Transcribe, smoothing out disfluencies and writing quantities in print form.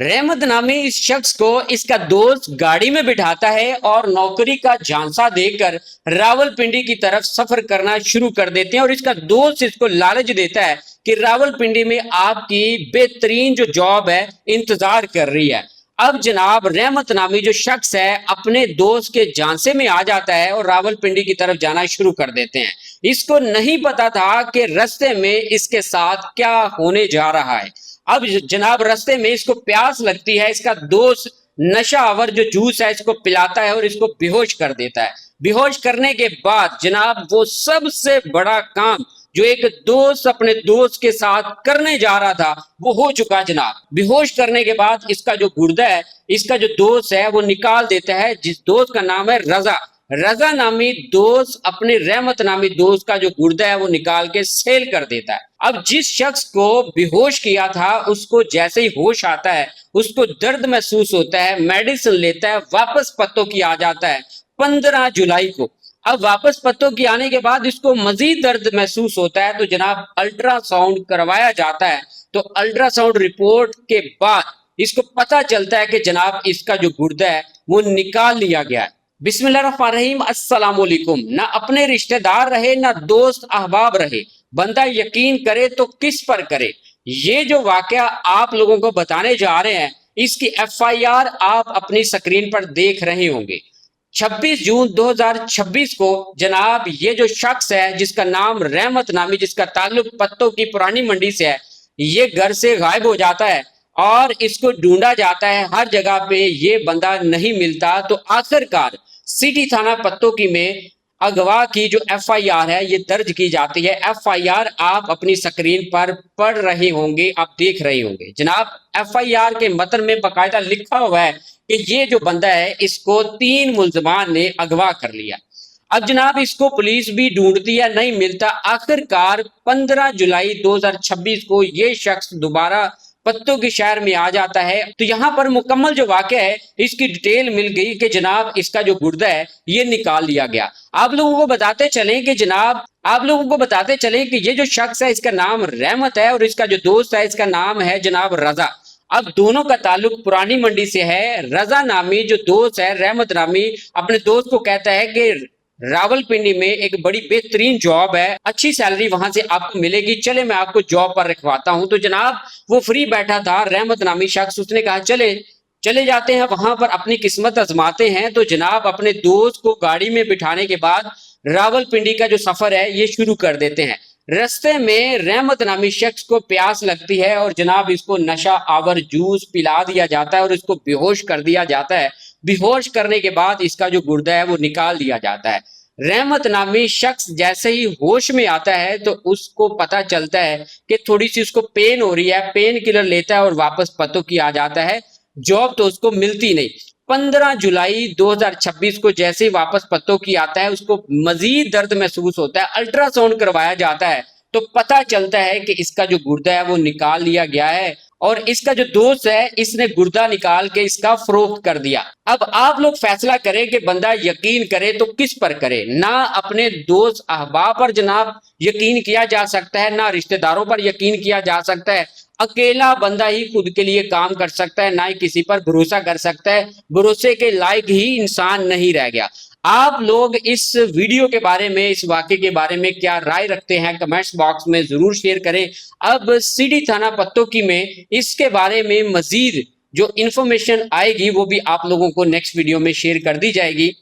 रहमत नामी इस शख्स को इसका दोस्त गाड़ी में बिठाता है और नौकरी का झांसा देकर रावलपिंडी की तरफ सफर करना शुरू कर देते हैं और इसका दोस्त इसको लालच देता है कि रावलपिंडी में आपकी बेहतरीन जो जॉब है इंतजार कर रही है। अब जनाब रहमत नामी जो शख्स है अपने दोस्त के झांसे में आ जाता है और रावलपिंडी की तरफ जाना शुरू कर देते हैं। इसको नहीं पता था कि रास्ते में इसके साथ क्या होने जा रहा है। अब जनाब रास्ते में इसको प्यास लगती है, इसका दोस्त नशा आवर जो जूस है इसको पिलाता है और इसको बेहोश कर देता है। बेहोश करने के बाद जनाब वो सबसे बड़ा काम जो एक दोस्त अपने दोस्त के साथ करने जा रहा था वो हो चुका जनाब। बेहोश करने के बाद इसका जो गुर्दा है इसका जो दोस्त है वो निकाल देता है, जिस दोस्त का नाम है रजा। रजा नामी दोस्त अपने रहमत नामी दोस्त का जो गुर्दा है वो निकाल के सेल कर देता है। अब जिस शख्स को बेहोश किया था उसको जैसे ही होश आता है उसको दर्द महसूस होता है, मेडिसिन लेता है, वापस पत्तों की आ जाता है 15 जुलाई को। अब वापस पत्तों की आने के बाद इसको मजीद दर्द महसूस होता है तो जनाब अल्ट्रासाउंड करवाया जाता है। तो अल्ट्रासाउंड रिपोर्ट के बाद इसको पता चलता है कि जनाब इसका जो गुर्दा है वो निकाल लिया गया है। बिस्मिल्लाहिर्रहमानिर्रहीम, अस्सलाम वालेकुम। ना अपने रिश्तेदार रहे ना दोस्त अहबाब रहे, बंदा यकीन करे तो किस पर करे। ये जो वाकया आप लोगों को बताने जा रहे हैं इसकी FIR आप अपनी स्क्रीन पर देख रहे होंगे। 26 जून 2026 को जनाब ये जो शख्स है जिसका नाम रहमत नामी, जिसका ताल्लुक पत्तों की पुरानी मंडी से है, ये घर से गायब हो जाता है और इसको ढूंढा जाता है हर जगह पे, ये बंदा नहीं मिलता। तो आखिरकार सिटी थाना पत्तों की में अगवा की जो FIR है ये दर्ज की जाती है। FIR आप अपनी स्क्रीन पर पढ़ रहे होंगे, आप देख रहे होंगे। जनाब FIR के मतन में बाकायदा लिखा हुआ है कि ये जो बंदा है इसको 3 मुल्जमान ने अगवा कर लिया। अब जनाब इसको पुलिस भी ढूंढती है, नहीं मिलता। आखिरकार 15 जुलाई 2026 को ये शख्स दोबारा पत्तों के शहर में आ जाता है। तो यहाँ पर मुकम्मल जो वाक़या है इसकी डिटेल मिल गई कि जनाब इसका जो गुर्दा है ये निकाल लिया गया। आप लोगों को बताते चलें कि ये जो शख्स है इसका नाम रहमत है और इसका जो दोस्त है इसका नाम है जनाब रजा। अब दोनों का ताल्लुक पुरानी मंडी से है। रजा नामी जो दोस्त है, रहमत नामी अपने दोस्त को कहता है कि रावलपिंडी में एक बड़ी बेहतरीन जॉब है, अच्छी सैलरी वहां से आपको मिलेगी, चले मैं आपको जॉब पर रखवाता हूं। तो जनाब वो फ्री बैठा था रहमत नामी शख्स, उसने कहा चले जाते हैं वहां पर अपनी किस्मत आजमाते हैं। तो जनाब अपने दोस्त को गाड़ी में बिठाने के बाद रावलपिंडी का जो सफर है ये शुरू कर देते हैं। रास्ते में रहमत नामी शख्स को प्यास लगती है और जनाब इसको नशा आवर जूस पिला दिया जाता है और इसको बेहोश कर दिया जाता है। बेहोश करने के बाद इसका जो गुर्दा है वो निकाल दिया जाता है। रहमत नामी शख्स जैसे ही होश में आता है तो उसको पता चलता है कि थोड़ी सी उसको पेन हो रही है, पेन किलर लेता है और वापस पत्तों की आ जाता है। जॉब तो उसको मिलती नहीं। 15 जुलाई 2026 को जैसे ही वापस पत्तों की आता है उसको मजीद दर्द महसूस होता है, अल्ट्रासाउंड करवाया जाता है तो पता चलता है कि इसका जो गुर्दा है वो निकाल लिया गया है और इसका जो दोस्त है इसने गुर्दा निकाल के इसका फरोख्त कर दिया। अब आप लोग फैसला करें कि बंदा यकीन करे तो किस पर करे। ना अपने दोस्त अहबाब पर जनाब यकीन किया जा सकता है, ना रिश्तेदारों पर यकीन किया जा सकता है। अकेला बंदा ही खुद के लिए काम कर सकता है, ना ही किसी पर भरोसा कर सकता है। भरोसे के लायक ही इंसान नहीं रह गया। आप लोग इस वीडियो के बारे में, इस वाक़े के बारे में क्या राय रखते हैं कमेंट्स बॉक्स में जरूर शेयर करें। अब सिटी थाना पत्तों की में इसके बारे में मजीद जो इंफॉर्मेशन आएगी वो भी आप लोगों को नेक्स्ट वीडियो में शेयर कर दी जाएगी।